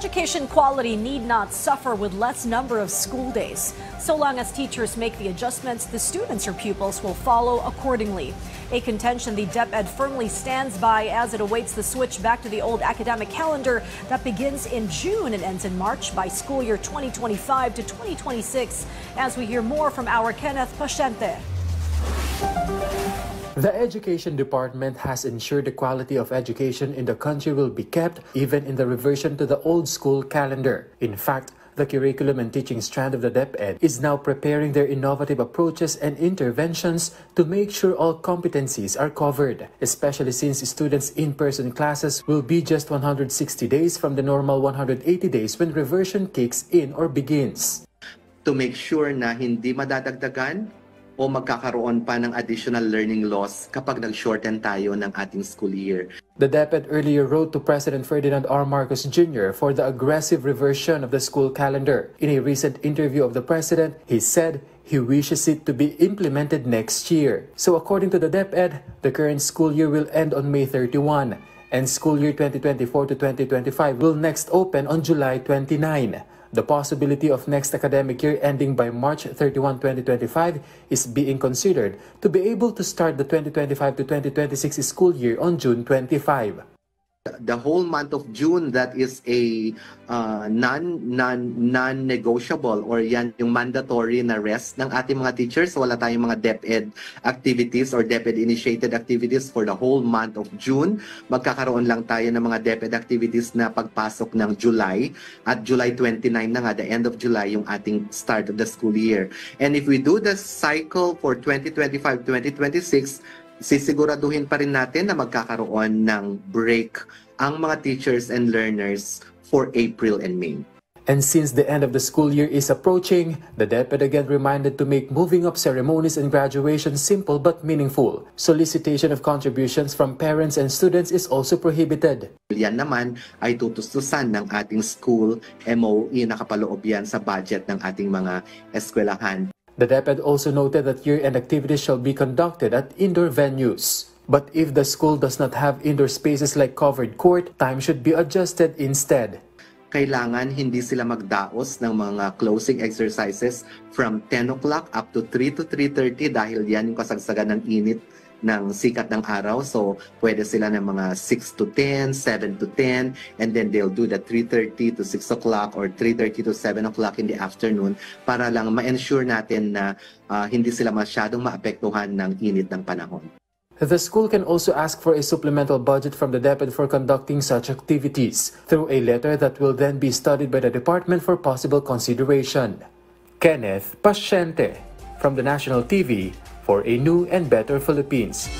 education quality need not suffer with less number of school days. So long as teachers make the adjustments, the students or pupils will follow accordingly. A contention the DepEd firmly stands by as it awaits the switch back to the old academic calendar that begins in June and ends in March by school year 2025 to 2026. As we hear more from our Kenneth Paciente. The Education Department has ensured the quality of education in the country will be kept even in the reversion to the old school calendar. In fact, the curriculum and teaching strand of the DepEd is now preparing their innovative approaches and interventions to make sure all competencies are covered, especially since students' in-person classes will be just 160 days from the normal 180 days when reversion kicks in or begins. To make sure na hindi madadagdagan o magkakaroon pa ng additional learning loss kapag nag-shorten tayo ng ating school year. The DepEd earlier wrote to President Ferdinand R. Marcos Jr. for the aggressive reversion of the school calendar. In a recent interview of the President, he said he wishes it to be implemented next year. So according to the DepEd, the current school year will end on May 31, and school year 2024 to 2025 will next open on July 29. The possibility of next academic year ending by March 31, 2025 is being considered to be able to start the 2025 to 2026 school year on June 25. The whole month of June, that is a non-negotiable or yan yung mandatory na rest ng ating mga teachers. Wala tayong mga DepEd activities or DepEd-initiated activities for the whole month of June. Magkakaroon lang tayo ng mga DepEd activities na pagpasok ng July. At July 29 na nga, the end of July, yung ating start of the school year. And if we do the cycle for 2025-2026, sisiguraduhin pa rin natin na magkakaroon ng break ang mga teachers and learners for April and May. And since the end of the school year is approaching, the DepEd again reminded to make moving up ceremonies and graduation simple but meaningful. Solicitation of contributions from parents and students is also prohibited. Yan naman ay tutustusan ng ating school MOE, nakapaloob yan sa budget ng ating mga eskwelahan. The DepEd also noted that year-end activities shall be conducted at indoor venues. But if the school does not have indoor spaces like covered court, time should be adjusted instead. Kailangan hindi sila magdaos ng mga closing exercises from 10 o'clock up to 3 to 3:30 dahil yan yung kasagsagan ng init ng sikat ng araw. So, pwede sila ng mga 6 to 10, 7 to 10, and then they'll do the 3:30 to 6 o'clock or 3:30 to 7 o'clock in the afternoon para lang ma-ensure natin na hindi sila masyadong maapektuhan ng init ng panahon. The school can also ask for a supplemental budget from the DepEd for conducting such activities through a letter that will then be studied by the department for possible consideration. Kenneth Paciente from the National TV for a new and better Philippines.